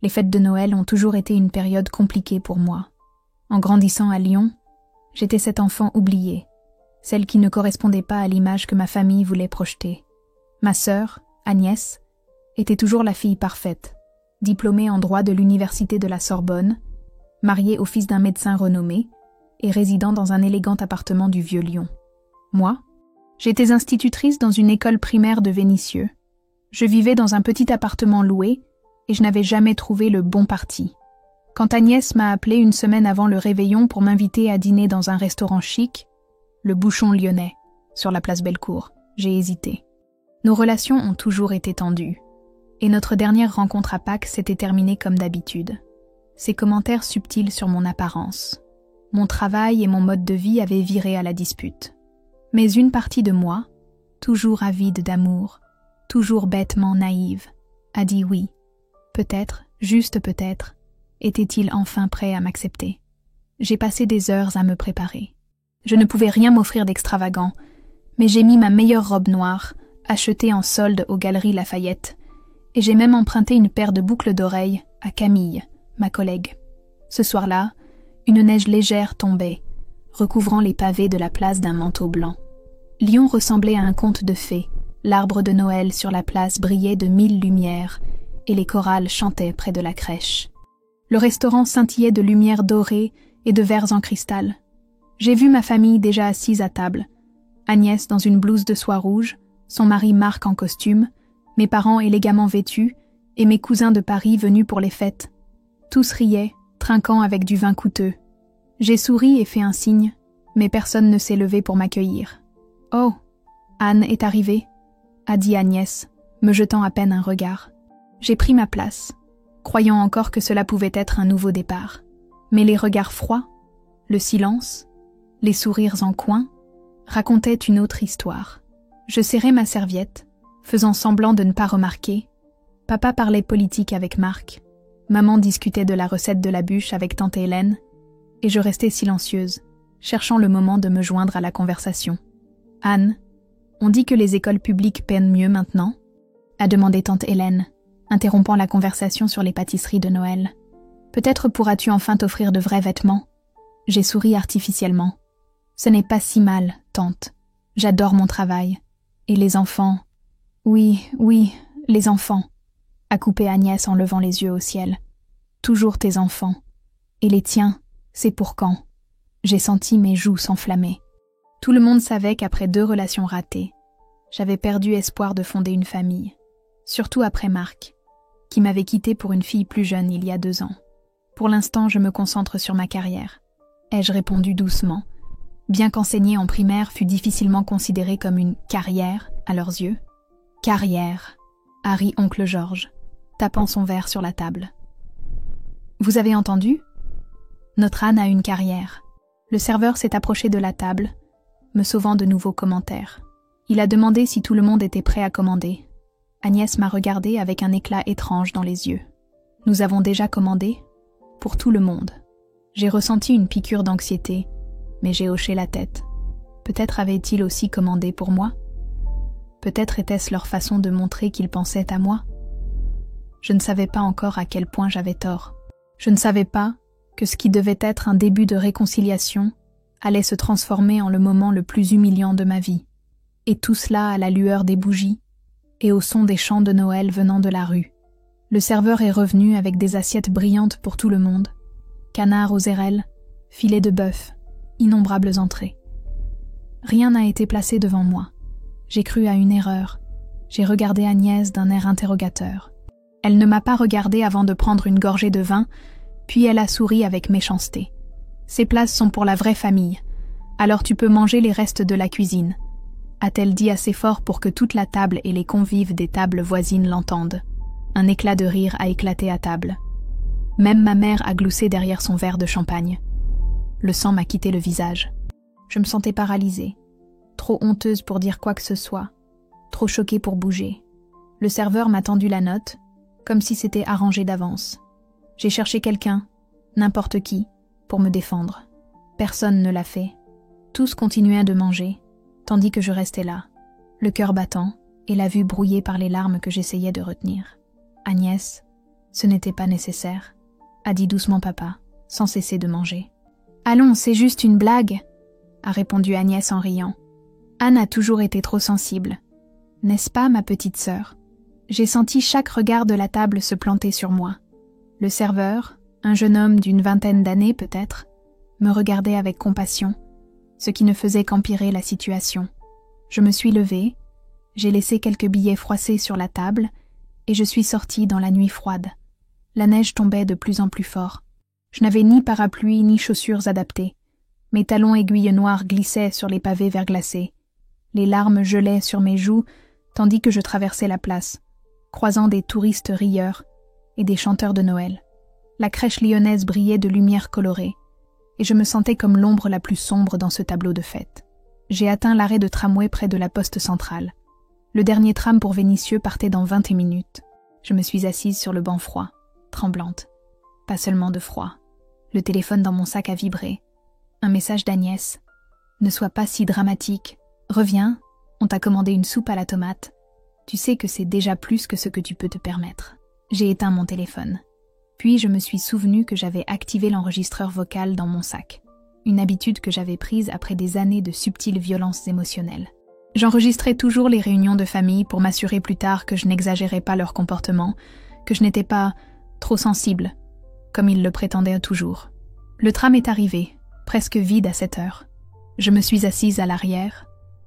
Les fêtes de Noël ont toujours été une période compliquée pour moi. En grandissant à Lyon, j'étais cette enfant oubliée, celle qui ne correspondait pas à l'image que ma famille voulait projeter. Ma sœur, Agnès, était toujours la fille parfaite, diplômée en droit de l'université de la Sorbonne, mariée au fils d'un médecin renommé et résidant dans un élégant appartement du Vieux-Lyon. Moi, j'étais institutrice dans une école primaire de Vénissieux. Je vivais dans un petit appartement loué et je n'avais jamais trouvé le bon parti. Quand Agnès m'a appelée une semaine avant le réveillon pour m'inviter à dîner dans un restaurant chic, le Bouchon Lyonnais, sur la place Bellecour, j'ai hésité. Nos relations ont toujours été tendues, et notre dernière rencontre à Pâques s'était terminée comme d'habitude. Ses commentaires subtils sur mon apparence. Mon travail et mon mode de vie avaient viré à la dispute. Mais une partie de moi, toujours avide d'amour, toujours bêtement naïve, a dit oui. Peut-être, juste peut-être, était-il enfin prêt à m'accepter. J'ai passé des heures à me préparer. Je ne pouvais rien m'offrir d'extravagant, mais j'ai mis ma meilleure robe noire, achetée en solde aux Galeries Lafayette, et j'ai même emprunté une paire de boucles d'oreilles à Camille, ma collègue. Ce soir-là, une neige légère tombait, recouvrant les pavés de la place d'un manteau blanc. Lyon ressemblait à un conte de fées. L'arbre de Noël sur la place brillait de 1000 lumières, et les chorales chantaient près de la crèche. Le restaurant scintillait de lumières dorées et de verres en cristal. J'ai vu ma famille déjà assise à table. Agnès dans une blouse de soie rouge, son mari Marc en costume, mes parents élégamment vêtus, et mes cousins de Paris venus pour les fêtes. Tous riaient, trinquant avec du vin coûteux. J'ai souri et fait un signe, mais personne ne s'est levé pour m'accueillir. « Oh, Anne est arrivée », a dit Agnès, me jetant à peine un regard. J'ai pris ma place, croyant encore que cela pouvait être un nouveau départ. Mais les regards froids, le silence, les sourires en coin, racontaient une autre histoire. Je serrais ma serviette, faisant semblant de ne pas remarquer. Papa parlait politique avec Marc, maman discutait de la recette de la bûche avec tante Hélène, et je restais silencieuse, cherchant le moment de me joindre à la conversation. « Anne, on dit que les écoles publiques peinent mieux maintenant ?» a demandé tante Hélène, interrompant la conversation sur les pâtisseries de Noël. « Peut-être pourras-tu enfin t'offrir de vrais vêtements ?» J'ai souri artificiellement. « Ce n'est pas si mal, tante. J'adore mon travail. Et les enfants... » « Oui, les enfants, » a coupé Agnès en levant les yeux au ciel. « Toujours tes enfants. Et les tiens, c'est pour quand ?» J'ai senti mes joues s'enflammer. Tout le monde savait qu'après 2 relations ratées, j'avais perdu espoir de fonder une famille. Surtout après Marc, qui m'avait quittée pour une fille plus jeune il y a 2 ans. Pour l'instant, je me concentre sur ma carrière, ai-je répondu doucement, bien qu'enseigner en primaire fût difficilement considéré comme une carrière à leurs yeux. Carrière, a ri oncle Georges, tapant son verre sur la table. Vous avez entendu ? Notre Anne a une carrière. Le serveur s'est approché de la table, me sauvant de nouveaux commentaires. Il a demandé si tout le monde était prêt à commander. Agnès m'a regardé avec un éclat étrange dans les yeux. Nous avons déjà commandé ? Pour tout le monde. J'ai ressenti une piqûre d'anxiété, mais j'ai hoché la tête. Peut-être avait-il aussi commandé pour moi ? Peut-être était-ce leur façon de montrer qu'ils pensaient à moi ? Je ne savais pas encore à quel point j'avais tort. Je ne savais pas que ce qui devait être un début de réconciliation allait se transformer en le moment le plus humiliant de ma vie. Et tout cela à la lueur des bougies et au son des chants de Noël venant de la rue. Le serveur est revenu avec des assiettes brillantes pour tout le monde. Canard aux érelles, filets de bœuf, innombrables entrées. Rien n'a été placé devant moi. J'ai cru à une erreur. J'ai regardé Agnès d'un air interrogateur. Elle ne m'a pas regardé avant de prendre une gorgée de vin, puis elle a souri avec méchanceté. Ces places sont pour la vraie famille, alors tu peux manger les restes de la cuisine, a-t-elle dit assez fort pour que toute la table et les convives des tables voisines l'entendent. Un éclat de rire a éclaté à table. Même ma mère a gloussé derrière son verre de champagne. Le sang m'a quitté le visage. Je me sentais paralysée. Trop honteuse pour dire quoi que ce soit, trop choquée pour bouger. Le serveur m'a tendu la note, comme si c'était arrangé d'avance. J'ai cherché quelqu'un, n'importe qui, pour me défendre. Personne ne l'a fait. Tous continuaient de manger, tandis que je restais là, le cœur battant et la vue brouillée par les larmes que j'essayais de retenir. Agnès, Ce n'était pas nécessaire, a dit doucement papa, sans cesser de manger. Allons, c'est juste une blague, a répondu Agnès en riant. Anne a toujours été trop sensible. N'est-ce pas, ma petite sœur? J'ai senti chaque regard de la table se planter sur moi. Le serveur, un jeune homme d'une vingtaine d'années peut-être, me regardait avec compassion, ce qui ne faisait qu'empirer la situation. Je me suis levée, j'ai laissé quelques billets froissés sur la table et je suis sortie dans la nuit froide. La neige tombait de plus en plus fort. Je n'avais ni parapluie ni chaussures adaptées. Mes talons aiguilles noirs glissaient sur les pavés verglacés. Les larmes gelaient sur mes joues tandis que je traversais la place, croisant des touristes rieurs et des chanteurs de Noël. La crèche lyonnaise brillait de lumière colorée et je me sentais comme l'ombre la plus sombre dans ce tableau de fête. J'ai atteint l'arrêt de tramway près de la poste centrale. Le dernier tram pour Vénissieux partait dans 20 minutes. Je me suis assise sur le banc froid, tremblante. Pas seulement de froid. Le téléphone dans mon sac a vibré. Un message d'Agnès. Ne sois pas si dramatique. Reviens, on t'a commandé une soupe à la tomate. Tu sais que c'est déjà plus que ce que tu peux te permettre. J'ai éteint mon téléphone. Puis je me suis souvenu que j'avais activé l'enregistreur vocal dans mon sac. Une habitude que j'avais prise après des années de subtiles violences émotionnelles. J'enregistrais toujours les réunions de famille pour m'assurer plus tard que je n'exagérais pas leur comportement, que je n'étais pas trop sensible, comme ils le prétendaient toujours. Le tram est arrivé, presque vide à cette heure. Je me suis assise à l'arrière,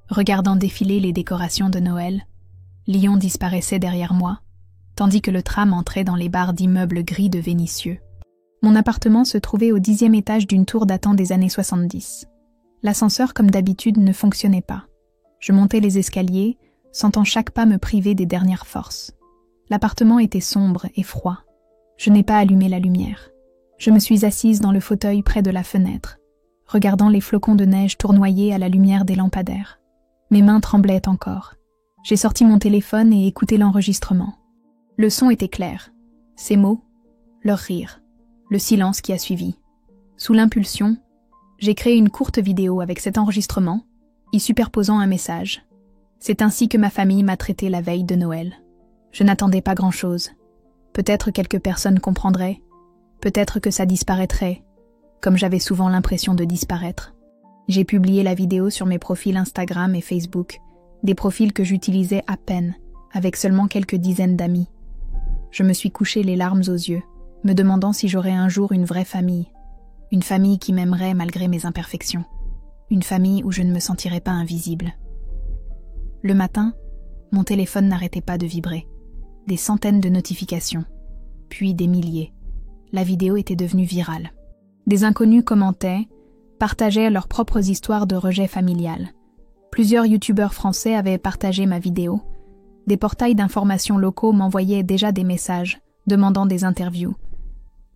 regardant défiler les décorations de Noël. Lyon disparaissait derrière moi, tandis que le tram entrait dans les barres d'immeubles gris de Vénissieux. Mon appartement se trouvait au 10e étage d'une tour datant des années 70. L'ascenseur, comme d'habitude, ne fonctionnait pas. Je montais les escaliers, sentant chaque pas me priver des dernières forces. L'appartement était sombre et froid. Je n'ai pas allumé la lumière. Je me suis assise dans le fauteuil près de la fenêtre, regardant les flocons de neige tournoyer à la lumière des lampadaires. Mes mains tremblaient encore. J'ai sorti mon téléphone et écouté l'enregistrement. Le son était clair. Ces mots, leur rire, le silence qui a suivi. Sous l'impulsion, j'ai créé une courte vidéo avec cet enregistrement, y superposant un message. C'est ainsi que ma famille m'a traité la veille de Noël. Je n'attendais pas grand-chose. Peut-être quelques personnes comprendraient, peut-être que ça disparaîtrait, comme j'avais souvent l'impression de disparaître. J'ai publié la vidéo sur mes profils Instagram et Facebook, des profils que j'utilisais à peine, avec seulement quelques dizaines d'amis. Je me suis couché les larmes aux yeux, me demandant si j'aurais un jour une vraie famille, une famille qui m'aimerait malgré mes imperfections, une famille où je ne me sentirais pas invisible. Le matin, mon téléphone n'arrêtait pas de vibrer. Des centaines de notifications, puis des milliers. La vidéo était devenue virale. Des inconnus commentaient, partageaient leurs propres histoires de rejet familial. Plusieurs youtubeurs français avaient partagé ma vidéo. Des portails d'information locaux m'envoyaient déjà des messages, demandant des interviews.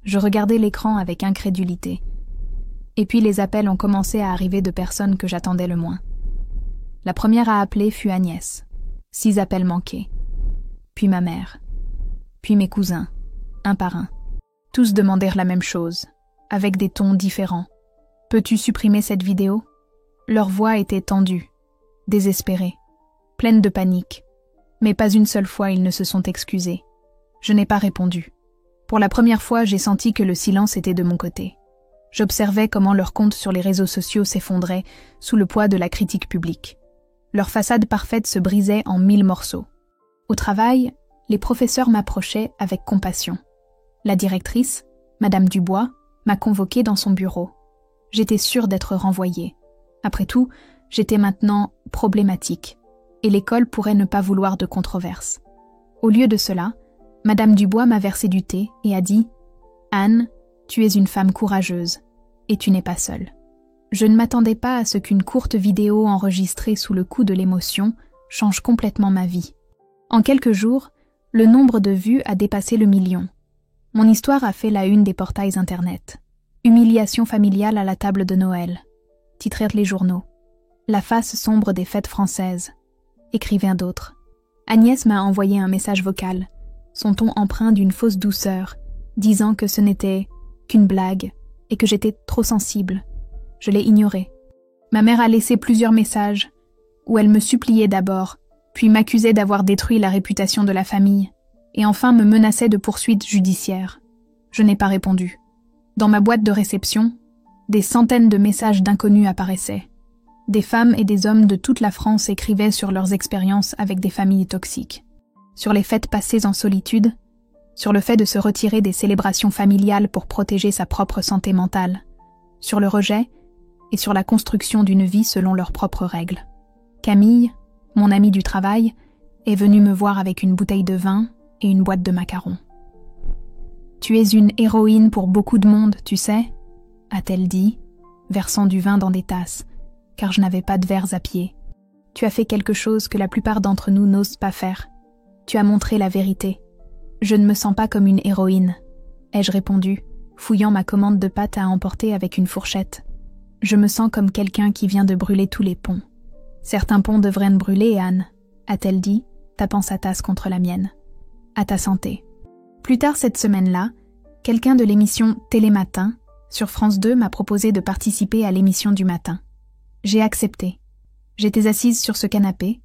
Je regardais l'écran avec incrédulité. Et puis les appels ont commencé à arriver de personnes que j'attendais le moins. La première à appeler fut Agnès. 6 appels manqués. Puis ma mère. Puis mes cousins, un par un. Tous demandèrent la même chose, avec des tons différents. « Peux-tu supprimer cette vidéo ?» Leur voix était tendue, désespérée, pleine de panique. Mais pas une seule fois ils ne se sont excusés. Je n'ai pas répondu. Pour la première fois, j'ai senti que le silence était de mon côté. J'observais comment leurs comptes sur les réseaux sociaux s'effondraient sous le poids de la critique publique. Leur façade parfaite se brisait en 1000 morceaux. Au travail, les professeurs m'approchaient avec compassion. La directrice, Madame Dubois, m'a convoquée dans son bureau. J'étais sûre d'être renvoyée. Après tout, j'étais maintenant problématique, et l'école pourrait ne pas vouloir de controverse. Au lieu de cela, Madame Dubois m'a versé du thé et a dit « Anne, tu es une femme courageuse, et tu n'es pas seule. » Je ne m'attendais pas à ce qu'une courte vidéo enregistrée sous le coup de l'émotion change complètement ma vie. En quelques jours, le nombre de vues a dépassé le 1 million. Mon histoire a fait la une des portails internet. Humiliation familiale à la table de Noël, titrèrent les journaux. La face sombre des fêtes françaises, écrivaient d'autres. Agnès m'a envoyé un message vocal, son ton empreint d'une fausse douceur, disant que ce n'était qu'une blague et que j'étais trop sensible. Je l'ai ignoré. Ma mère a laissé plusieurs messages, où elle me suppliait d'abord, puis m'accusait d'avoir détruit la réputation de la famille. et enfin me menaçait de poursuites judiciaires. Je n'ai pas répondu. Dans ma boîte de réception, des centaines de messages d'inconnus apparaissaient. Des femmes et des hommes de toute la France écrivaient sur leurs expériences avec des familles toxiques, sur les fêtes passées en solitude, sur le fait de se retirer des célébrations familiales pour protéger sa propre santé mentale, sur le rejet et sur la construction d'une vie selon leurs propres règles. Camille, mon amie du travail, est venue me voir avec une bouteille de vin et une boîte de macarons. « Tu es une héroïne pour beaucoup de monde, tu sais ?» a-t-elle dit, versant du vin dans des tasses, car je n'avais pas de verres à pied. « Tu as fait quelque chose que la plupart d'entre nous n'osent pas faire. Tu as montré la vérité. Je ne me sens pas comme une héroïne, » ai-je répondu, fouillant ma commande de pâtes à emporter avec une fourchette. « Je me sens comme quelqu'un qui vient de brûler tous les ponts. »« Certains ponts devraient me brûler, Anne, » a-t-elle dit, tapant sa tasse contre la mienne. « À ta santé. » Plus tard cette semaine-là, quelqu'un de l'émission Télématin sur France 2 m'a proposé de participer à l'émission du matin. J'ai accepté. J'étais assise sur ce canapé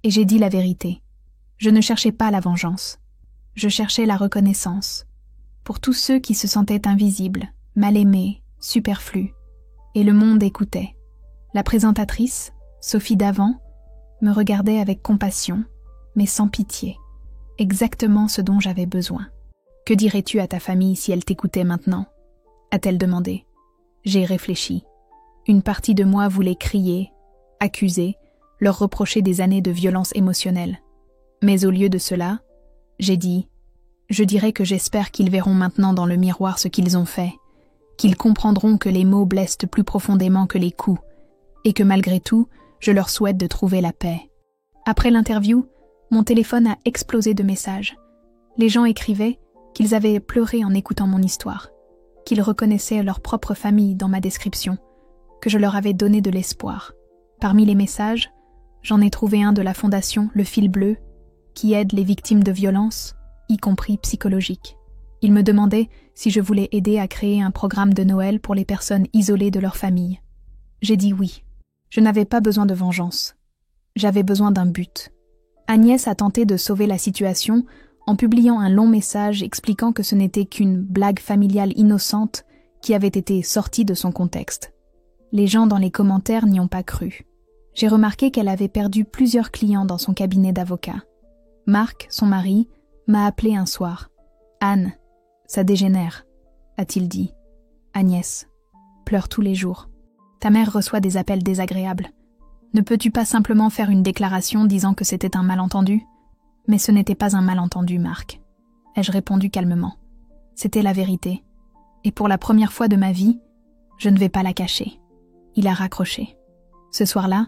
et j'ai dit la vérité. Je ne cherchais pas la vengeance. Je cherchais la reconnaissance. Pour tous ceux qui se sentaient invisibles, mal aimés, superflus. Et le monde écoutait. La présentatrice, Sophie Davant, me regardait avec compassion, mais sans pitié. Exactement ce dont j'avais besoin. « Que dirais-tu à ta famille si elle t'écoutait maintenant ?» a-t-elle demandé. J'ai réfléchi. Une partie de moi voulait crier, accuser, leur reprocher des années de violence émotionnelle. Mais au lieu de cela, j'ai dit « Je dirais que j'espère qu'ils verront maintenant dans le miroir ce qu'ils ont fait, qu'ils comprendront que les mots blessent plus profondément que les coups, et que malgré tout, je leur souhaite de trouver la paix. » Après l'interview, mon téléphone a explosé de messages. Les gens écrivaient qu'ils avaient pleuré en écoutant mon histoire, qu'ils reconnaissaient leur propre famille dans ma description, que je leur avais donné de l'espoir. Parmi les messages, j'en ai trouvé un de la fondation Le Fil Bleu, qui aide les victimes de violences, y compris psychologiques. Ils me demandaient si je voulais aider à créer un programme de Noël pour les personnes isolées de leur famille. J'ai dit oui. Je n'avais pas besoin de vengeance. J'avais besoin d'un but. Agnès a tenté de sauver la situation en publiant un long message expliquant que ce n'était qu'une blague familiale innocente qui avait été sortie de son contexte. Les gens dans les commentaires n'y ont pas cru. J'ai remarqué qu'elle avait perdu plusieurs clients dans son cabinet d'avocat. Marc, son mari, m'a appelé un soir. « Anne, ça dégénère, » a-t-il dit. « Agnès, pleure tous les jours. Ta mère reçoit des appels désagréables. Ne peux-tu pas simplement faire une déclaration disant que c'était un malentendu ? » Mais ce n'était pas un malentendu, Marc, ai-je répondu calmement. C'était la vérité. Et pour la première fois de ma vie, je ne vais pas la cacher. Il a raccroché. Ce soir-là,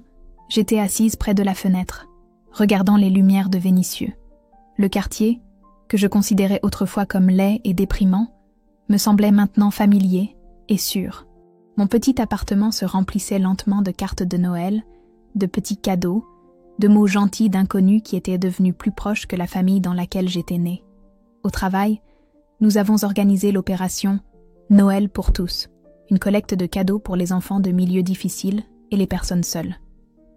j'étais assise près de la fenêtre, regardant les lumières de Vénissieux. Le quartier, que je considérais autrefois comme laid et déprimant, me semblait maintenant familier et sûr. Mon petit appartement se remplissait lentement de cartes de Noël, de petits cadeaux, de mots gentils d'inconnus qui étaient devenus plus proches que la famille dans laquelle j'étais née. Au travail, nous avons organisé l'opération Noël pour tous, une collecte de cadeaux pour les enfants de milieux difficiles et les personnes seules.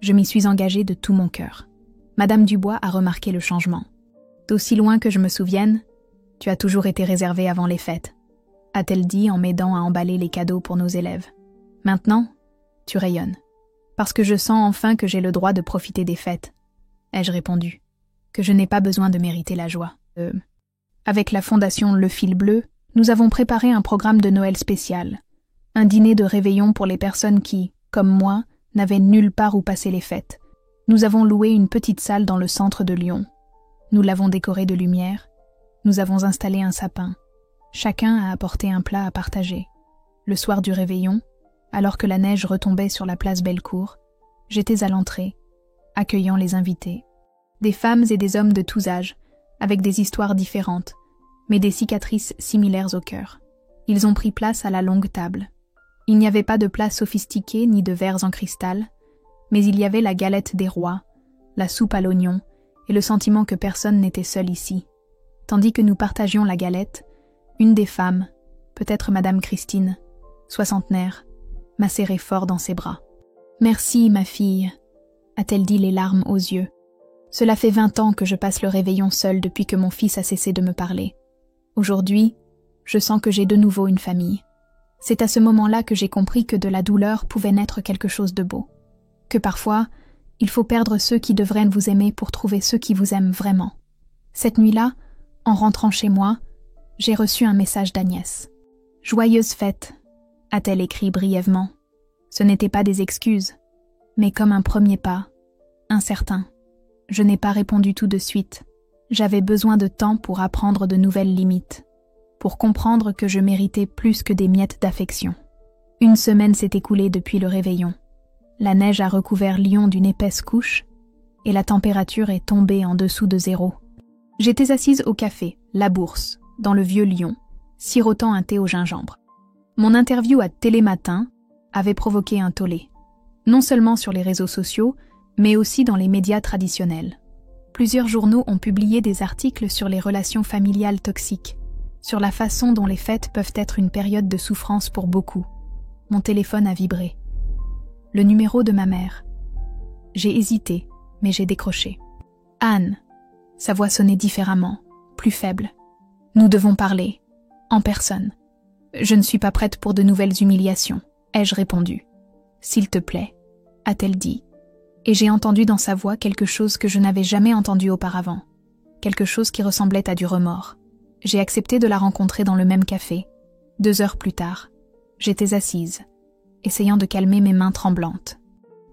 Je m'y suis engagée de tout mon cœur. Madame Dubois a remarqué le changement. « D'aussi loin que je me souvienne, tu as toujours été réservée avant les fêtes, » a-t-elle dit en m'aidant à emballer les cadeaux pour nos élèves. « Maintenant, tu rayonnes. Parce que je sens enfin que j'ai le droit de profiter des fêtes, » ai-je répondu, que je n'ai pas besoin de mériter la joie. Avec la fondation Le Fil Bleu, nous avons préparé un programme de Noël spécial, un dîner de réveillon pour les personnes qui, comme moi, n'avaient nulle part où passer les fêtes. Nous avons loué une petite salle dans le centre de Lyon. Nous l'avons décorée de lumière. Nous avons installé un sapin. Chacun a apporté un plat à partager. Le soir du réveillon, alors que la neige retombait sur la place Bellecour, j'étais à l'entrée, accueillant les invités. Des femmes et des hommes de tous âges, avec des histoires différentes, mais des cicatrices similaires au cœur. Ils ont pris place à la longue table. Il n'y avait pas de plats sophistiqués ni de verres en cristal, mais il y avait la galette des rois, la soupe à l'oignon et le sentiment que personne n'était seul ici. Tandis que nous partagions la galette, une des femmes, peut-être Madame Christine, soixantenaire, m'a serré fort dans ses bras. « Merci, ma fille », a-t-elle dit les larmes aux yeux. Cela fait 20 ans que je passe le réveillon seul depuis que mon fils a cessé de me parler. Aujourd'hui, je sens que j'ai de nouveau une famille. C'est à ce moment-là que j'ai compris que de la douleur pouvait naître quelque chose de beau. Que parfois, il faut perdre ceux qui devraient vous aimer pour trouver ceux qui vous aiment vraiment. Cette nuit-là, en rentrant chez moi, j'ai reçu un message d'Agnès. « Joyeuse fête », a-t-elle écrit brièvement. Ce n'était pas des excuses, mais comme un premier pas, incertain. Je n'ai pas répondu tout de suite. J'avais besoin de temps pour apprendre de nouvelles limites, pour comprendre que je méritais plus que des miettes d'affection. Une semaine s'est écoulée depuis le réveillon. La neige a recouvert Lyon d'une épaisse couche et la température est tombée en dessous de 0. J'étais assise au café, La Bourse, dans le vieux Lyon, sirotant un thé au gingembre. Mon interview à Télématin avait provoqué un tollé, non seulement sur les réseaux sociaux, mais aussi dans les médias traditionnels. Plusieurs journaux ont publié des articles sur les relations familiales toxiques, sur la façon dont les fêtes peuvent être une période de souffrance pour beaucoup. Mon téléphone a vibré. Le numéro de ma mère. J'ai hésité, mais j'ai décroché. « Anne !» Sa voix sonnait différemment, plus faible. « Nous devons parler, en personne. »« Je ne suis pas prête pour de nouvelles humiliations, » ai-je répondu. « S'il te plaît, » a-t-elle dit. Et j'ai entendu dans sa voix quelque chose que je n'avais jamais entendu auparavant, quelque chose qui ressemblait à du remords. J'ai accepté de la rencontrer dans le même café. 2 heures plus tard, j'étais assise, essayant de calmer mes mains tremblantes.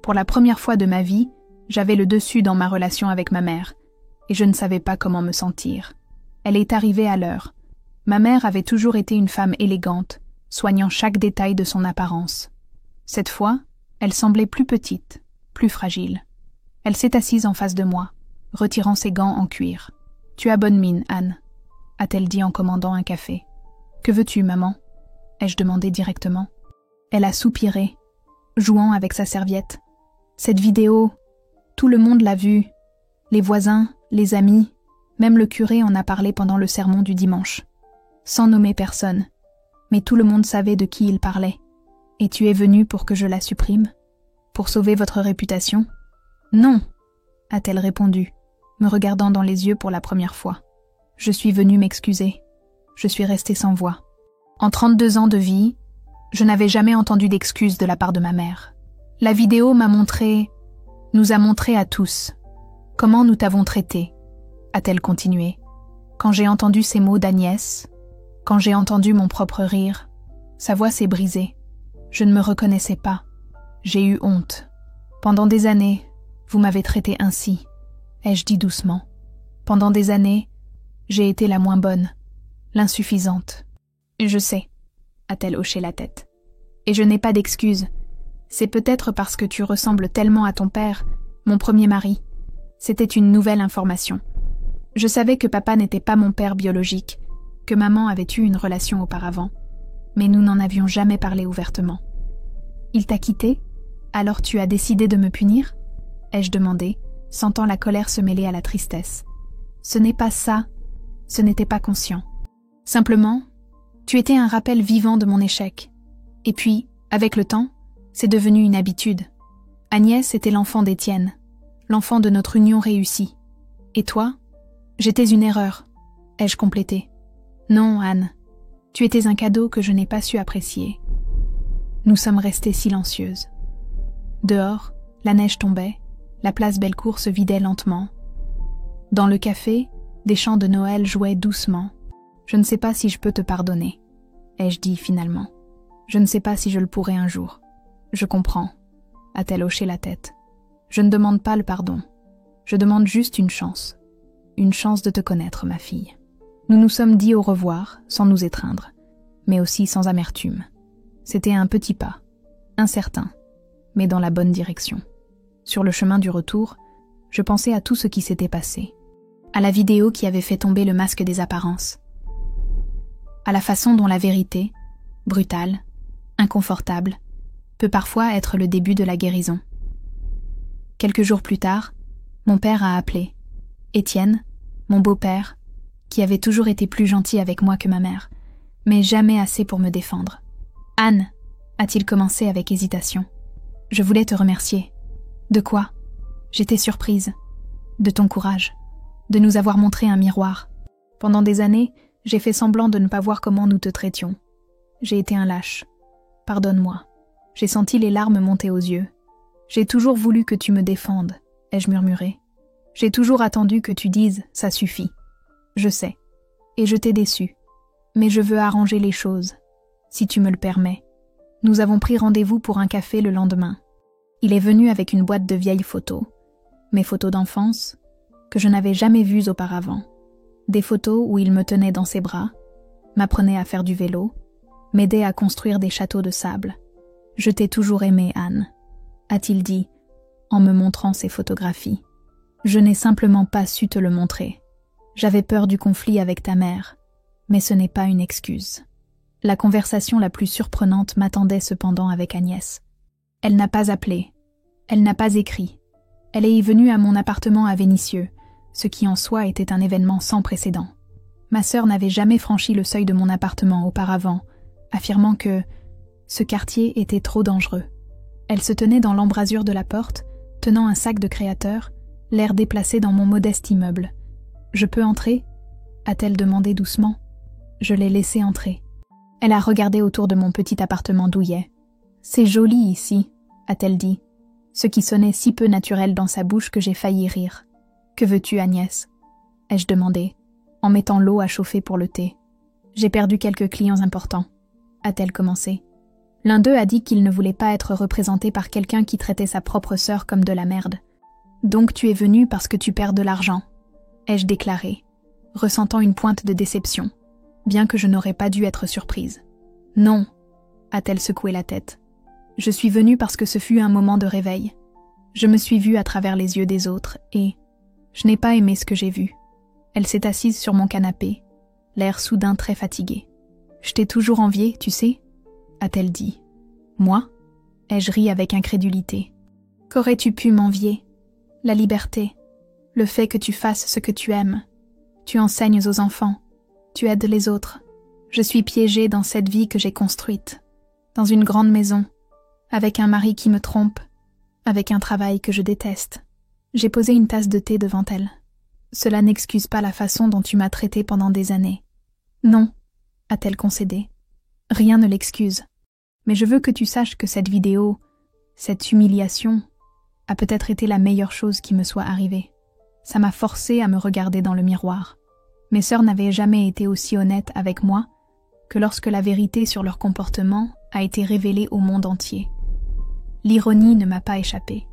Pour la première fois de ma vie, j'avais le dessus dans ma relation avec ma mère, et je ne savais pas comment me sentir. Elle est arrivée à l'heure. Ma mère avait toujours été une femme élégante, soignant chaque détail de son apparence. Cette fois, elle semblait plus petite, plus fragile. Elle s'est assise en face de moi, retirant ses gants en cuir. « Tu as bonne mine, Anne », a-t-elle dit en commandant un café. « Que veux-tu, maman » ai-je demandé directement. Elle a soupiré, jouant avec sa serviette. Cette vidéo, tout le monde l'a vue. Les voisins, les amis, même le curé en a parlé pendant le sermon du dimanche. Sans nommer personne, mais tout le monde savait de qui il parlait. Et tu es venu pour que je la supprime ? Pour sauver votre réputation ? Non, a-t-elle répondu, me regardant dans les yeux pour la première fois. Je suis venue m'excuser. Je suis restée sans voix. En 32 ans de vie, je n'avais jamais entendu d'excuses de la part de ma mère. La vidéo nous a montré à tous comment nous t'avons traité, a-t-elle continué. Quand j'ai entendu ces mots d'Agnès, quand j'ai entendu mon propre rire, sa voix s'est brisée. Je ne me reconnaissais pas. J'ai eu honte. Pendant des années, vous m'avez traité ainsi, ai-je dit doucement. Pendant des années, j'ai été la moins bonne, l'insuffisante. Je sais, a-t-elle hoché la tête. Et je n'ai pas d'excuses. C'est peut-être parce que tu ressembles tellement à ton père, mon premier mari. C'était une nouvelle information. Je savais que papa n'était pas mon père biologique, que maman avait eu une relation auparavant, mais nous n'en avions jamais parlé ouvertement. Il t'a quitté ? Alors tu as décidé de me punir ? ai-je demandé, sentant la colère se mêler à la tristesse. Ce n'est pas ça, ce n'était pas conscient. Simplement, tu étais un rappel vivant de mon échec. Et puis, avec le temps, c'est devenu une habitude. Agnès était l'enfant d'Étienne, l'enfant de notre union réussie. Et toi ? J'étais une erreur, ai-je complété. Non, Anne, tu étais un cadeau que je n'ai pas su apprécier. Nous sommes restées silencieuses. Dehors, la neige tombait, la place Bellecour se vidait lentement. Dans le café, des chants de Noël jouaient doucement. Je ne sais pas si je peux te pardonner, ai-je dit finalement. Je ne sais pas si je le pourrai un jour. Je comprends, a-t-elle hoché la tête. Je ne demande pas le pardon. Je demande juste une chance de te connaître, ma fille. Nous nous sommes dit au revoir, sans nous étreindre, mais aussi sans amertume. C'était un petit pas, incertain, mais dans la bonne direction. Sur le chemin du retour, je pensais à tout ce qui s'était passé, à la vidéo qui avait fait tomber le masque des apparences, à la façon dont la vérité, brutale, inconfortable, peut parfois être le début de la guérison. Quelques jours plus tard, mon père a appelé. Étienne, mon beau-père, qui avait toujours été plus gentil avec moi que ma mère, mais jamais assez pour me défendre. « Anne » a-t-il commencé avec hésitation. « Je voulais te remercier. » « De quoi ?» J'étais surprise. de ton courage, de nous avoir montré un miroir. Pendant des années, j'ai fait semblant de ne pas voir comment nous te traitions. J'ai été un lâche. Pardonne-moi. J'ai senti les larmes monter aux yeux. J'ai toujours voulu que tu me défendes, ai-je murmuré. J'ai toujours attendu que tu dises « ça suffit ». Je sais. Et je t'ai déçu. Mais je veux arranger les choses, si tu me le permets. Nous avons pris rendez-vous pour un café le lendemain. Il est venu avec une boîte de vieilles photos. Mes photos d'enfance, que je n'avais jamais vues auparavant. Des photos où il me tenait dans ses bras, m'apprenait à faire du vélo, m'aidait à construire des châteaux de sable. « Je t'ai toujours aimée, Anne », a-t-il dit, en me montrant ses photographies. Je n'ai simplement pas su te le montrer. J'avais peur du conflit avec ta mère, mais ce n'est pas une excuse. La conversation la plus surprenante m'attendait cependant avec Agnès. Elle n'a pas appelé, elle n'a pas écrit. Elle est venue à mon appartement à Vénissieux, ce qui en soi était un événement sans précédent. Ma sœur n'avait jamais franchi le seuil de mon appartement auparavant, affirmant que ce quartier était trop dangereux. Elle se tenait dans l'embrasure de la porte, tenant un sac de créateur, l'air déplacé dans mon modeste immeuble. « Je peux entrer » a-t-elle demandé doucement. Je l'ai laissée entrer. Elle a regardé autour de mon petit appartement douillet. « C'est joli ici » a-t-elle dit, ce qui sonnait si peu naturel dans sa bouche que j'ai failli rire. « Que veux-tu, Agnès » ai-je demandé, en mettant l'eau à chauffer pour le thé. « J'ai perdu quelques clients importants » a-t-elle commencé. L'un d'eux a dit qu'il ne voulait pas être représenté par quelqu'un qui traitait sa propre sœur comme de la merde. « Donc tu es venu parce que tu perds de l'argent » ai-je déclaré, ressentant une pointe de déception, bien que je n'aurais pas dû être surprise. « Non » a-t-elle secoué la tête. « Je suis venue parce que ce fut un moment de réveil. Je me suis vue à travers les yeux des autres et je n'ai pas aimé ce que j'ai vu. » Elle s'est assise sur mon canapé, l'air soudain très fatigué. « Je t'ai toujours envié, tu sais » a-t-elle dit. « Moi » ai-je ri avec incrédulité. « Qu'aurais-tu pu m'envier ? La liberté, le fait que tu fasses ce que tu aimes. Tu enseignes aux enfants, tu aides les autres. Je suis piégée dans cette vie que j'ai construite, dans une grande maison, avec un mari qui me trompe, avec un travail que je déteste. » J'ai posé une tasse de thé devant elle. « Cela n'excuse pas la façon dont tu m'as traitée pendant des années. »« Non » a-t-elle concédé. « Rien ne l'excuse. Mais je veux que tu saches que cette vidéo, cette humiliation, a peut-être été la meilleure chose qui me soit arrivée. Ça m'a forcée à me regarder dans le miroir. Mes sœurs n'avaient jamais été aussi honnêtes avec moi que lorsque la vérité sur leur comportement a été révélée au monde entier. L'ironie ne m'a pas échappé.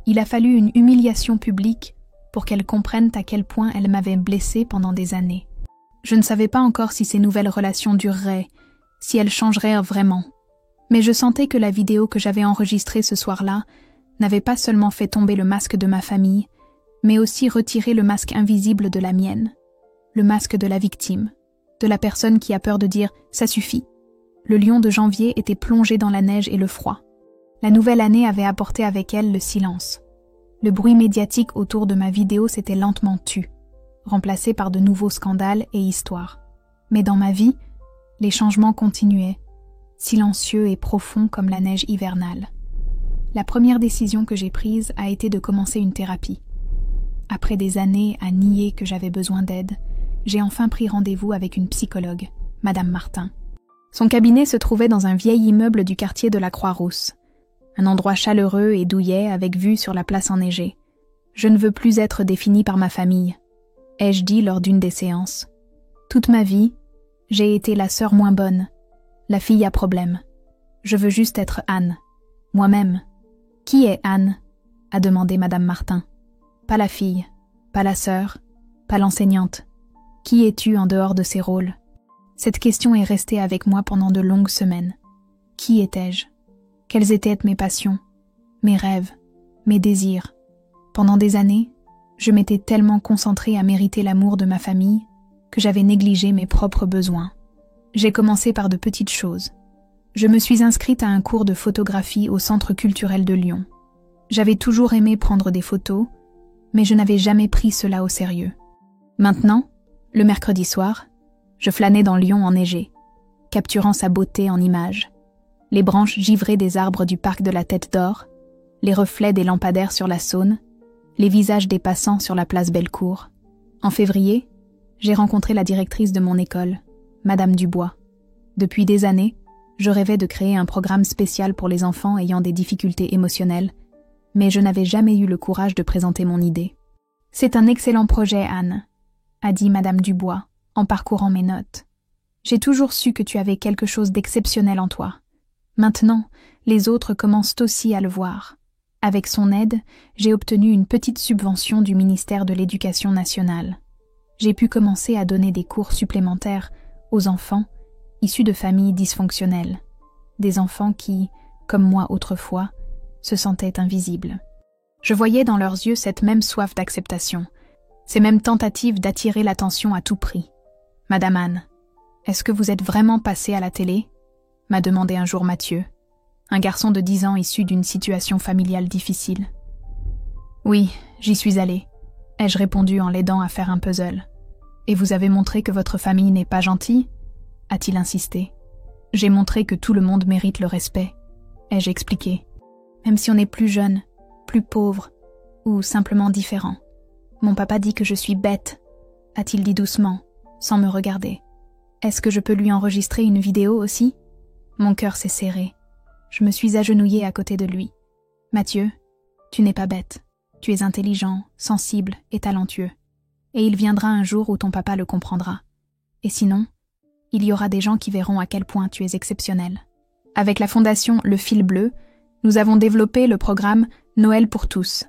Il a fallu une humiliation publique pour qu'elles comprennent à quel point elles m'avaient blessée pendant des années. Je ne savais pas encore si ces nouvelles relations dureraient, si elles changeraient vraiment. Mais je sentais que la vidéo que j'avais enregistrée ce soir-là n'avait pas seulement fait tomber le masque de ma famille, mais aussi retiré le masque invisible de la mienne, le masque de la victime, de la personne qui a peur de dire « ça suffit ». Le lion de janvier était plongé dans la neige et le froid. La nouvelle année avait apporté avec elle le silence. Le bruit médiatique autour de ma vidéo s'était lentement tu, remplacé par de nouveaux scandales et histoires. Mais dans ma vie, les changements continuaient, silencieux et profonds comme la neige hivernale. La première décision que j'ai prise a été de commencer une thérapie. Après des années à nier que j'avais besoin d'aide, j'ai enfin pris rendez-vous avec une psychologue, Madame Martin. Son cabinet se trouvait dans un vieil immeuble du quartier de la Croix-Rousse, un endroit chaleureux et douillet avec vue sur la place enneigée. Je ne veux plus être définie par ma famille, ai-je dit lors d'une des séances. Toute ma vie, j'ai été la sœur moins bonne, la fille à problème. Je veux juste être Anne, moi-même. Qui est Anne ? A demandé Madame Martin. Pas la fille, pas la sœur, pas l'enseignante. Qui es-tu en dehors de ces rôles ? Cette question est restée avec moi pendant de longues semaines. Qui étais-je ? Quelles étaient mes passions, mes rêves, mes désirs ? Pendant des années, je m'étais tellement concentrée à mériter l'amour de ma famille que j'avais négligé mes propres besoins. J'ai commencé par de petites choses. Je me suis inscrite à un cours de photographie au Centre culturel de Lyon. J'avais toujours aimé prendre des photos, mais je n'avais jamais pris cela au sérieux. Maintenant, le mercredi soir, je flânais dans Lyon enneigé, capturant sa beauté en images. Les branches givrées des arbres du parc de la Tête d'Or, les reflets des lampadaires sur la Saône, les visages des passants sur la place Bellecour. En février, j'ai rencontré la directrice de mon école, Madame Dubois. Depuis des années, je rêvais de créer un programme spécial pour les enfants ayant des difficultés émotionnelles, mais je n'avais jamais eu le courage de présenter mon idée. « C'est un excellent projet, Anne », a dit Madame Dubois, en parcourant mes notes. « J'ai toujours su que tu avais quelque chose d'exceptionnel en toi. Maintenant, les autres commencent aussi à le voir. Avec son aide, j'ai obtenu une petite subvention du ministère de l'Éducation nationale. J'ai pu commencer à donner des cours supplémentaires aux enfants issus de familles dysfonctionnelles, des enfants qui, comme moi autrefois, se sentaient invisibles. Je voyais dans leurs yeux cette même soif d'acceptation, ces mêmes tentatives d'attirer l'attention à tout prix. « Madame Anne, est-ce que vous êtes vraiment passée à la télé ?» m'a demandé un jour Mathieu, un garçon de 10 ans issu d'une situation familiale difficile. « Oui, j'y suis allée », ai-je répondu en l'aidant à faire un puzzle. « Et vous avez montré que votre famille n'est pas gentille ?» a-t-il insisté. « J'ai montré que tout le monde mérite le respect », ai-je expliqué. « Même si on est plus jeune, plus pauvre ou simplement différent. Mon papa dit que je suis bête, a-t-il dit doucement, sans me regarder. Est-ce que je peux lui enregistrer une vidéo aussi ? Mon cœur s'est serré. Je me suis agenouillée à côté de lui. Mathieu, tu n'es pas bête. Tu es intelligent, sensible et talentueux. Et il viendra un jour où ton papa le comprendra. Et sinon, il y aura des gens qui verront à quel point tu es exceptionnel. Avec la fondation Le Fil Bleu, nous avons développé le programme Noël pour tous.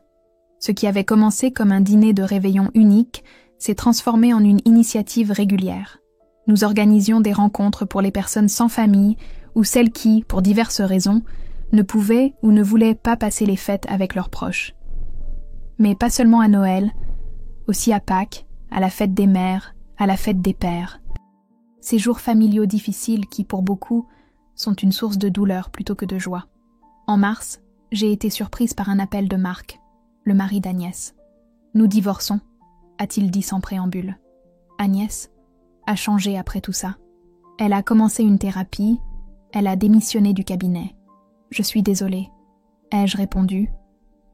Ce qui avait commencé comme un dîner de réveillon unique s'est transformé en une initiative régulière. Nous organisions des rencontres pour les personnes sans famille ou celles qui, pour diverses raisons, ne pouvaient ou ne voulaient pas passer les fêtes avec leurs proches. Mais pas seulement à Noël, aussi à Pâques, à la fête des mères, à la fête des pères. Ces jours familiaux difficiles qui, pour beaucoup, sont une source de douleur plutôt que de joie. En mars, j'ai été surprise par un appel de Marc, le mari d'Agnès. « Nous divorçons », a-t-il dit sans préambule. Agnès a changé après tout ça. Elle a commencé une thérapie, elle a démissionné du cabinet. « Je suis désolée », ai-je répondu,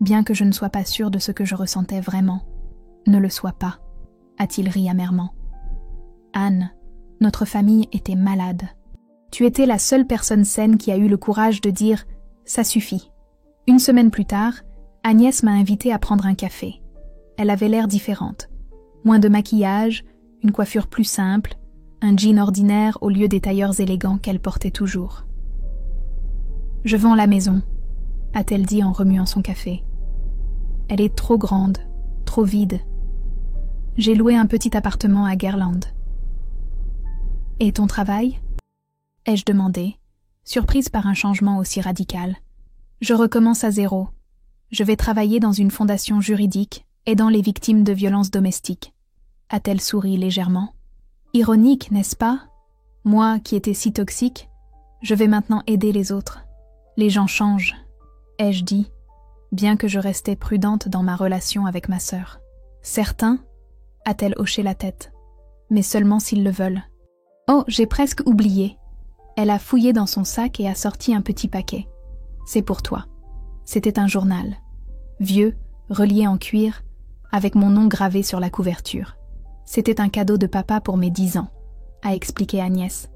bien que je ne sois pas sûre de ce que je ressentais vraiment. « Ne le sois pas », a-t-il ri amèrement. « Anne, notre famille était malade. Tu étais la seule personne saine qui a eu le courage de dire « ça suffit ». Une semaine plus tard, Agnès m'a invitée à prendre un café. Elle avait l'air différente. Moins de maquillage, une coiffure plus simple, un jean ordinaire au lieu des tailleurs élégants qu'elle portait toujours. « Je vends la maison », a-t-elle dit en remuant son café. « Elle est trop grande, trop vide. J'ai loué un petit appartement à Guerland. »« Et ton travail ?» ai-je demandé, surprise par un changement aussi radical. « Je recommence à zéro. Je vais travailler dans une fondation juridique aidant les victimes de violences domestiques. » a-t-elle souri légèrement. Ironique, n'est-ce pas? Moi, qui étais si toxique, je vais maintenant aider les autres. Les gens changent, ai-je dit, bien que je restais prudente dans ma relation avec ma sœur. Certains, a-t-elle hoché la tête, mais seulement s'ils le veulent. Oh, j'ai presque oublié. Elle a fouillé dans son sac et a sorti un petit paquet. C'est pour toi. C'était un journal, vieux, relié en cuir, avec mon nom gravé sur la couverture. C'était un cadeau de papa pour mes 10 ans, a expliqué Agnès.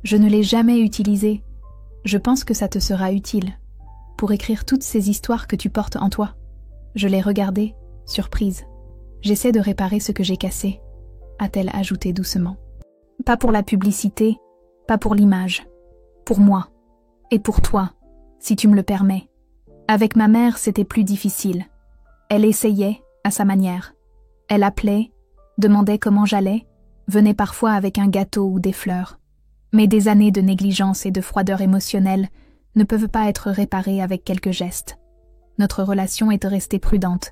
Je ne l'ai jamais utilisé. Je pense que ça te sera utile, pour écrire toutes ces histoires que tu portes en toi. Je l'ai regardé, surprise. J'essaie de réparer ce que j'ai cassé, a-t-elle ajouté doucement. Pas pour la publicité, pas pour l'image. Pour moi. Et pour toi, si tu me le permets. Avec ma mère, c'était plus difficile. Elle essayait, à sa manière. Elle appelait, demandait comment j'allais, venait parfois avec un gâteau ou des fleurs. Mais des années de négligence et de froideur émotionnelle ne peuvent pas être réparées avec quelques gestes. Notre relation est restée prudente,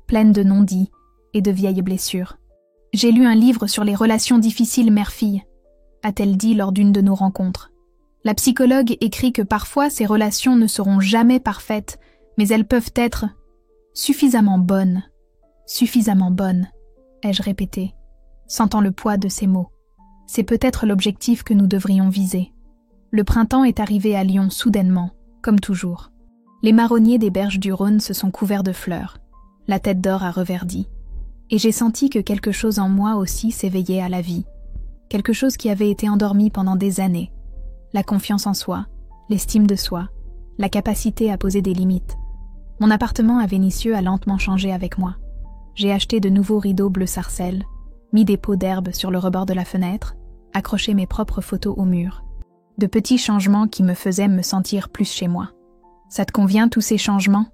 pleine de non-dits et de vieilles blessures. J'ai lu un livre sur les relations difficiles mère-fille, a-t-elle dit lors d'une de nos rencontres. La psychologue écrit que parfois ces relations ne seront jamais parfaites, mais elles peuvent être suffisamment bonnes, ai-je répété, sentant le poids de ces mots. C'est peut-être l'objectif que nous devrions viser. Le printemps est arrivé à Lyon soudainement, comme toujours. Les marronniers des berges du Rhône se sont couverts de fleurs. La tête d'or a reverdi. Et j'ai senti que quelque chose en moi aussi s'éveillait à la vie. Quelque chose qui avait été endormi pendant des années. La confiance en soi, l'estime de soi, la capacité à poser des limites. Mon appartement à Vénissieux a lentement changé avec moi. J'ai acheté de nouveaux rideaux bleu sarcelle, mis des pots d'herbe sur le rebord de la fenêtre, accroché mes propres photos au mur. De petits changements qui me faisaient me sentir plus chez moi. « Ça te convient tous ces changements ?»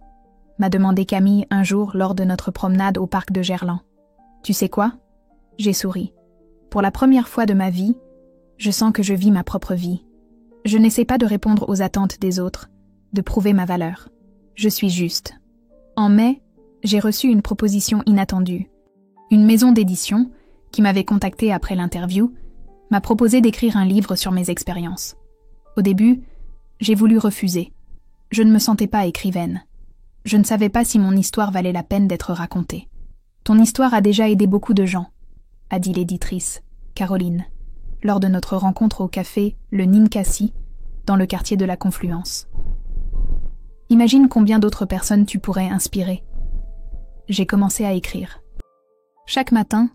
m'a demandé Camille un jour lors de notre promenade au parc de Gerland. « Tu sais quoi ?» J'ai souri. Pour la première fois de ma vie, je sens que je vis ma propre vie. Je n'essaie pas de répondre aux attentes des autres, de prouver ma valeur. Je suis juste. En mai, j'ai reçu une proposition inattendue. Une maison d'édition, qui m'avait contactée après l'interview, m'a proposé d'écrire un livre sur mes expériences. Au début, j'ai voulu refuser. Je ne me sentais pas écrivaine. Je ne savais pas si mon histoire valait la peine d'être racontée. « Ton histoire a déjà aidé beaucoup de gens », a dit l'éditrice, Caroline, lors de notre rencontre au café Le Ninkasi, dans le quartier de la Confluence. « Imagine combien d'autres personnes tu pourrais inspirer. » J'ai commencé à écrire. Chaque matin,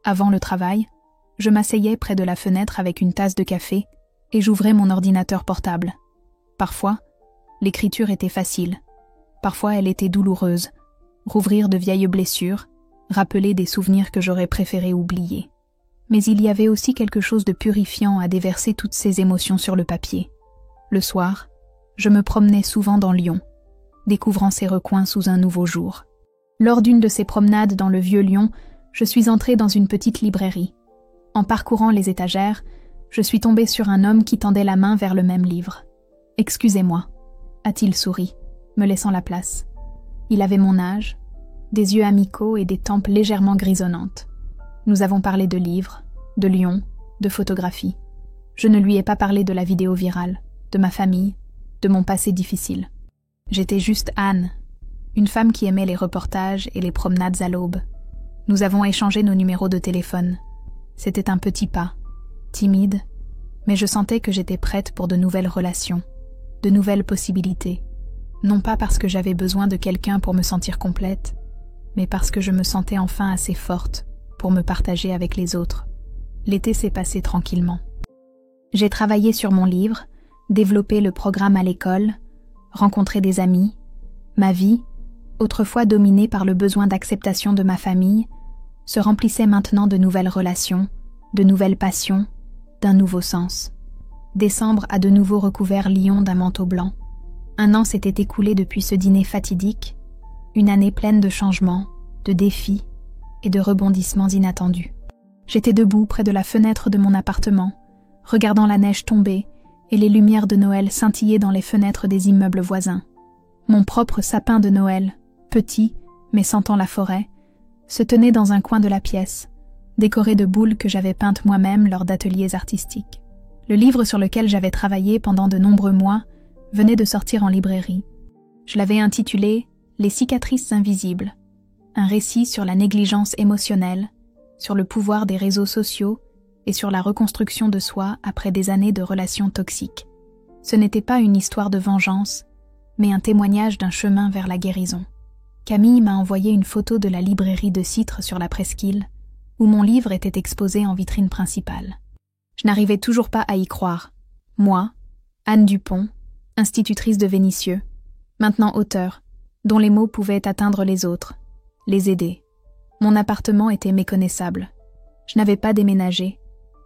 avant le travail, je m'asseyais près de la fenêtre avec une tasse de café et j'ouvrais mon ordinateur portable. Parfois, l'écriture était facile. Parfois, elle était douloureuse. Rouvrir de vieilles blessures, rappeler des souvenirs que j'aurais préféré oublier. Mais il y avait aussi quelque chose de purifiant à déverser toutes ces émotions sur le papier. Le soir, je me promenais souvent dans Lyon, découvrant ces recoins sous un nouveau jour. Lors d'une de ces promenades dans le vieux Lyon, je suis entrée dans une petite librairie. En parcourant les étagères, je suis tombée sur un homme qui tendait la main vers le même livre. « Excusez-moi », a-t-il souri, me laissant la place. Il avait mon âge, des yeux amicaux et des tempes légèrement grisonnantes. Nous avons parlé de livres, de Lyon, de photographie. Je ne lui ai pas parlé de la vidéo virale, de ma famille, de mon passé difficile. J'étais juste Anne, une femme qui aimait les reportages et les promenades à l'aube. Nous avons échangé nos numéros de téléphone. C'était un petit pas, timide, mais je sentais que j'étais prête pour de nouvelles relations, de nouvelles possibilités. Non pas parce que j'avais besoin de quelqu'un pour me sentir complète, mais parce que je me sentais enfin assez forte pour me partager avec les autres. L'été s'est passé tranquillement. J'ai travaillé sur mon livre, développé le programme à l'école, rencontré des amis. Ma vie, autrefois dominée par le besoin d'acceptation de ma famille, se remplissait maintenant de nouvelles relations, de nouvelles passions, d'un nouveau sens. Décembre a de nouveau recouvert Lyon d'un manteau blanc. 1 an s'était écoulé depuis ce dîner fatidique, une année pleine de changements, de défis et de rebondissements inattendus. J'étais debout près de la fenêtre de mon appartement, regardant la neige tomber et les lumières de Noël scintiller dans les fenêtres des immeubles voisins. Mon propre sapin de Noël, petit mais sentant la forêt, se tenait dans un coin de la pièce, décoré de boules que j'avais peintes moi-même lors d'ateliers artistiques. Le livre sur lequel j'avais travaillé pendant de nombreux mois venait de sortir en librairie. Je l'avais intitulé « Les cicatrices invisibles », un récit sur la négligence émotionnelle, sur le pouvoir des réseaux sociaux et sur la reconstruction de soi après des années de relations toxiques. Ce n'était pas une histoire de vengeance, mais un témoignage d'un chemin vers la guérison. Camille m'a envoyé une photo de la librairie de Citre sur la presqu'île, où mon livre était exposé en vitrine principale. Je n'arrivais toujours pas à y croire. Moi, Anne Dupont, institutrice de Vénissieux, maintenant auteure, dont les mots pouvaient atteindre les autres, les aider. Mon appartement était méconnaissable. Je n'avais pas déménagé.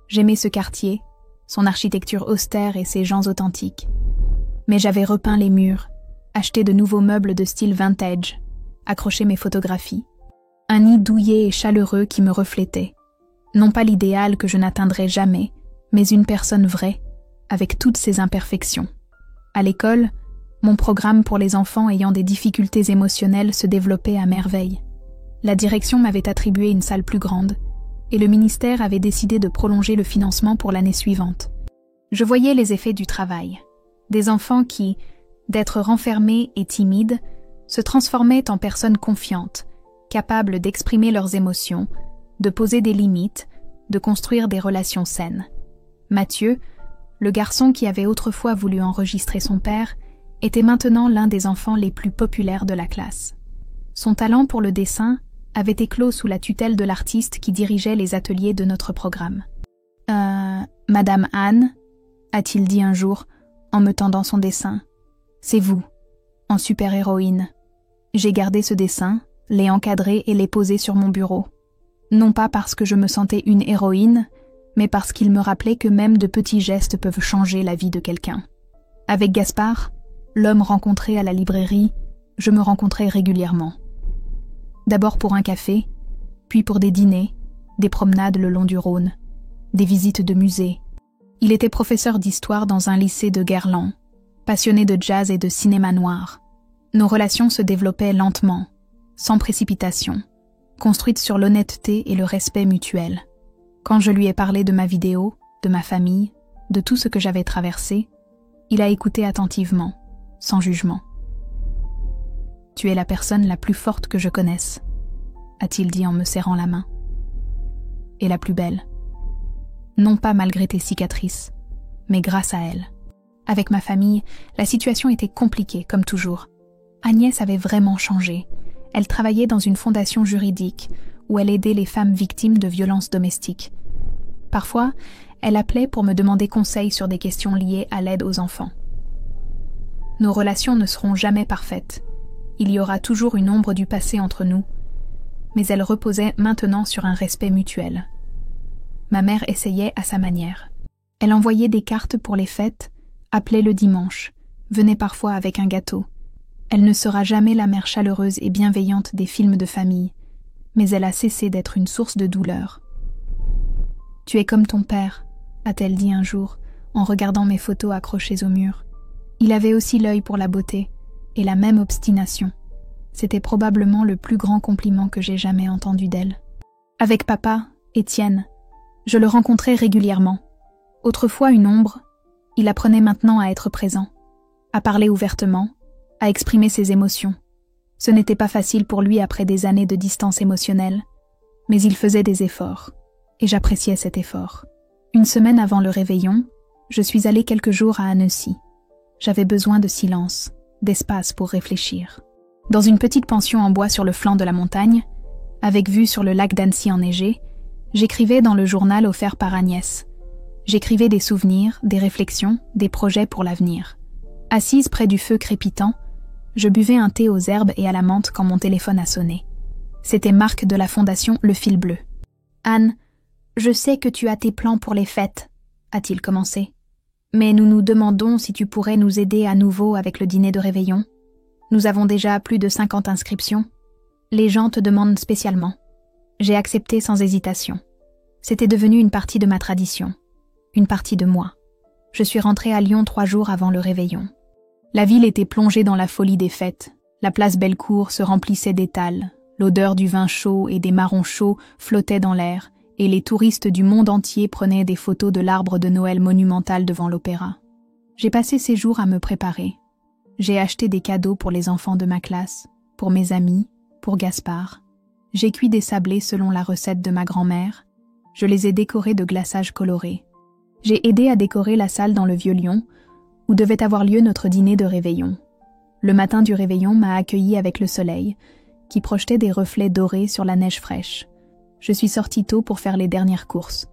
J'aimais ce quartier, son architecture austère et ses gens authentiques. Mais j'avais repeint les murs, acheté de nouveaux meubles de style vintage, accroché mes photographies. Un nid douillet et chaleureux qui me reflétait. Non pas l'idéal que je n'atteindrais jamais, mais une personne vraie, avec toutes ses imperfections. À l'école, mon programme pour les enfants ayant des difficultés émotionnelles se développait à merveille. La direction m'avait attribué une salle plus grande, et le ministère avait décidé de prolonger le financement pour l'année suivante. Je voyais les effets du travail. Des enfants qui, d'être renfermés et timides, se transformaient en personnes confiantes, capables d'exprimer leurs émotions, de poser des limites, de construire des relations saines. Mathieu, le garçon qui avait autrefois voulu enregistrer son père, était maintenant l'un des enfants les plus populaires de la classe. Son talent pour le dessin avait éclos sous la tutelle de l'artiste qui dirigeait les ateliers de notre programme. Madame Anne, a-t-il dit un jour, en me tendant son dessin. C'est vous, en super-héroïne. J'ai gardé ce dessin, l'ai encadré et l'ai posé sur mon bureau. Non pas parce que je me sentais une héroïne, mais parce qu'il me rappelait que même de petits gestes peuvent changer la vie de quelqu'un. Avec Gaspard, l'homme rencontré à la librairie, je me rencontrais régulièrement. D'abord pour un café, puis pour des dîners, des promenades le long du Rhône, des visites de musées. Il était professeur d'histoire dans un lycée de Guerlain, passionné de jazz et de cinéma noir. Nos relations se développaient lentement, sans précipitation, construites sur l'honnêteté et le respect mutuel. Quand je lui ai parlé de ma vidéo, de ma famille, de tout ce que j'avais traversé, il a écouté attentivement, sans jugement. « Tu es la personne la plus forte que je connaisse », a-t-il dit en me serrant la main. « Et la plus belle. Non pas malgré tes cicatrices, mais grâce à elles. » Avec ma famille, la situation était compliquée, comme toujours. Agnès avait vraiment changé. Elle travaillait dans une fondation juridique où elle aidait les femmes victimes de violences domestiques. Parfois, elle appelait pour me demander conseil sur des questions liées à l'aide aux enfants. Nos relations ne seront jamais parfaites. Il y aura toujours une ombre du passé entre nous, mais elle reposait maintenant sur un respect mutuel. Ma mère essayait à sa manière. Elle envoyait des cartes pour les fêtes, appelait le dimanche, venait parfois avec un gâteau. Elle ne sera jamais la mère chaleureuse et bienveillante des films de famille, mais elle a cessé d'être une source de douleur. « Tu es comme ton père », a-t-elle dit un jour, en regardant mes photos accrochées au mur. Il avait aussi l'œil pour la beauté, et la même obstination. C'était probablement le plus grand compliment que j'ai jamais entendu d'elle. Avec papa, Étienne, je le rencontrais régulièrement. Autrefois une ombre, il apprenait maintenant à être présent, à parler ouvertement, à exprimer ses émotions. Ce n'était pas facile pour lui après des années de distance émotionnelle, mais il faisait des efforts, et j'appréciais cet effort. Une semaine avant le réveillon, je suis allée quelques jours à Annecy. J'avais besoin de silence, d'espace pour réfléchir. Dans une petite pension en bois sur le flanc de la montagne, avec vue sur le lac d'Annecy enneigé, j'écrivais dans le journal offert par Agnès. J'écrivais des souvenirs, des réflexions, des projets pour l'avenir. Assise près du feu crépitant, je buvais un thé aux herbes et à la menthe quand mon téléphone a sonné. C'était Marc de la fondation Le Fil Bleu. « Anne, je sais que tu as tes plans pour les fêtes, » a-t-il commencé. « Mais nous nous demandons si tu pourrais nous aider à nouveau avec le dîner de réveillon. Nous avons déjà plus de 50 inscriptions. Les gens te demandent spécialement. » J'ai accepté sans hésitation. C'était devenu une partie de ma tradition, une partie de moi. Je suis rentrée à Lyon 3 jours avant le réveillon. La ville était plongée dans la folie des fêtes. La place Bellecour se remplissait d'étals. L'odeur du vin chaud et des marrons chauds flottait dans l'air, et les touristes du monde entier prenaient des photos de l'arbre de Noël monumental devant l'opéra. J'ai passé ces jours à me préparer. J'ai acheté des cadeaux pour les enfants de ma classe, pour mes amis, pour Gaspard. J'ai cuit des sablés selon la recette de ma grand-mère. Je les ai décorés de glaçage coloré. J'ai aidé à décorer la salle dans le Vieux-Lyon, où devait avoir lieu notre dîner de réveillon. Le matin du réveillon m'a accueilli avec le soleil, qui projetait des reflets dorés sur la neige fraîche. Je suis sortie tôt pour faire les dernières courses.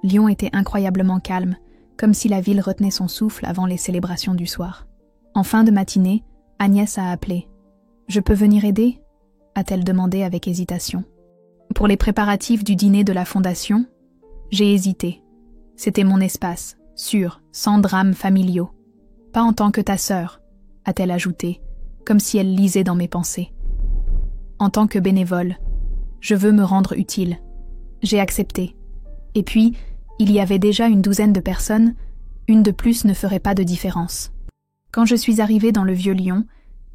Lyon était incroyablement calme, comme si la ville retenait son souffle avant les célébrations du soir. En fin de matinée, Agnès a appelé. « Je peux venir aider ?» a-t-elle demandé avec hésitation. Pour les préparatifs du dîner de la fondation, j'ai hésité. C'était mon espace, sûr, sans drames familiaux. « Pas en tant que ta sœur », a-t-elle ajouté, comme si elle lisait dans mes pensées. « En tant que bénévole, je veux me rendre utile. » J'ai accepté. Et puis, il y avait déjà une douzaine de personnes, une de plus ne ferait pas de différence. Quand je suis arrivée dans le Vieux-Lyon,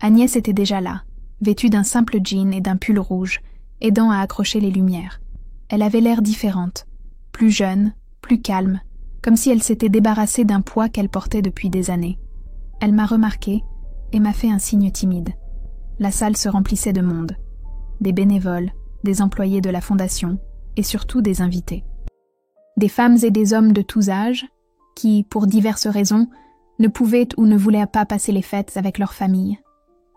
Agnès était déjà là, vêtue d'un simple jean et d'un pull rouge, aidant à accrocher les lumières. Elle avait l'air différente, plus jeune, plus calme, comme si elle s'était débarrassée d'un poids qu'elle portait depuis des années. Elle m'a remarqué et m'a fait un signe timide. La salle se remplissait de monde. Des bénévoles, des employés de la fondation et surtout des invités. Des femmes et des hommes de tous âges qui, pour diverses raisons, ne pouvaient ou ne voulaient pas passer les fêtes avec leur famille.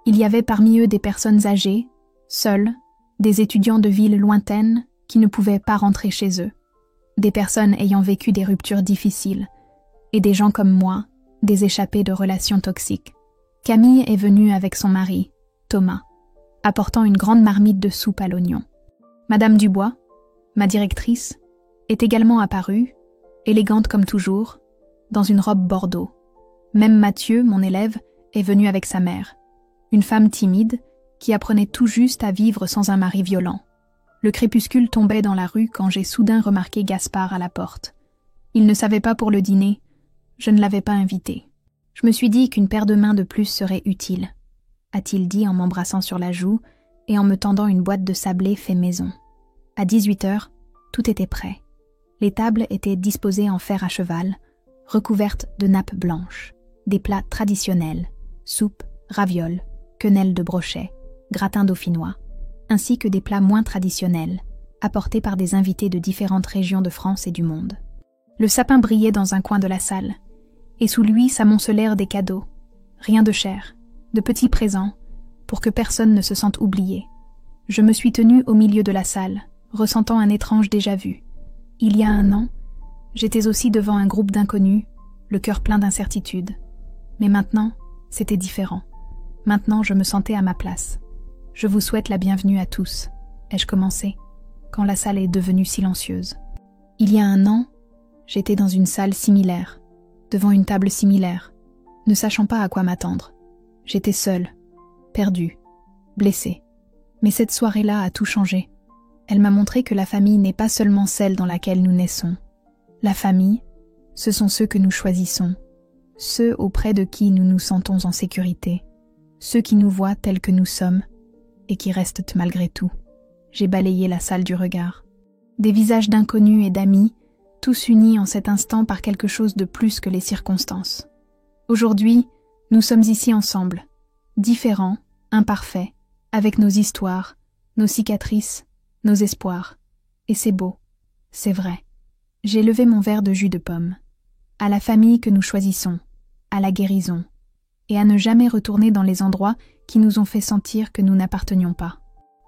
Il y avait parmi eux des personnes âgées, Seuls, des étudiants de villes lointaines qui ne pouvaient pas rentrer chez eux, des personnes ayant vécu des ruptures difficiles, et des gens comme moi, des échappés de relations toxiques. Camille est venue avec son mari, Thomas, apportant une grande marmite de soupe à l'oignon. Madame Dubois, ma directrice, est également apparue, élégante comme toujours, dans une robe bordeaux. Même Mathieu, mon élève, est venu avec sa mère, une femme timide qui apprenait tout juste à vivre sans un mari violent. Le crépuscule tombait dans la rue quand j'ai soudain remarqué Gaspard à la porte. Il ne savait pas pour le dîner, je ne l'avais pas invité. Je me suis dit qu'une paire de mains de plus serait utile, a-t-il dit en m'embrassant sur la joue et en me tendant une boîte de sablé fait maison. À 18h, tout était prêt. Les tables étaient disposées en fer à cheval, recouvertes de nappes blanches, des plats traditionnels, soupe, ravioles, quenelles de brochet, gratin dauphinois, ainsi que des plats moins traditionnels, apportés par des invités de différentes régions de France et du monde. Le sapin brillait dans un coin de la salle, et sous lui s'amoncelèrent des cadeaux, rien de cher, de petits présents, pour que personne ne se sente oublié. Je me suis tenue au milieu de la salle, ressentant un étrange déjà-vu. Il y a 1 an, j'étais aussi devant un groupe d'inconnus, le cœur plein d'incertitude. Mais maintenant, c'était différent. Maintenant, je me sentais à ma place. Je vous souhaite la bienvenue à tous, ai-je commencé, quand la salle est devenue silencieuse. Il y a 1 an, j'étais dans une salle similaire, devant une table similaire, ne sachant pas à quoi m'attendre. J'étais seule, perdue, blessée. Mais cette soirée-là a tout changé. Elle m'a montré que la famille n'est pas seulement celle dans laquelle nous naissons. La famille, ce sont ceux que nous choisissons, ceux auprès de qui nous nous sentons en sécurité, ceux qui nous voient tels que nous sommes et qui restent malgré tout. J'ai balayé la salle du regard. Des visages d'inconnus et d'amis, tous unis en cet instant par quelque chose de plus que les circonstances. Aujourd'hui, nous sommes ici ensemble, différents, imparfaits, avec nos histoires, nos cicatrices, nos espoirs. Et c'est beau, c'est vrai. J'ai levé mon verre de jus de pomme. À la famille que nous choisissons, à la guérison, et à ne jamais retourner dans les endroits qui nous ont fait sentir que nous n'appartenions pas.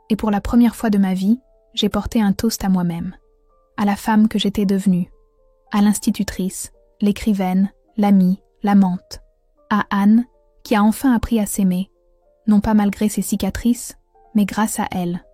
Et pour la première fois de ma vie, j'ai porté un toast à moi-même, à la femme que j'étais devenue, à l'institutrice, l'écrivaine, l'amie, l'amante, à Anne, qui a enfin appris à s'aimer, non pas malgré ses cicatrices, mais grâce à elle.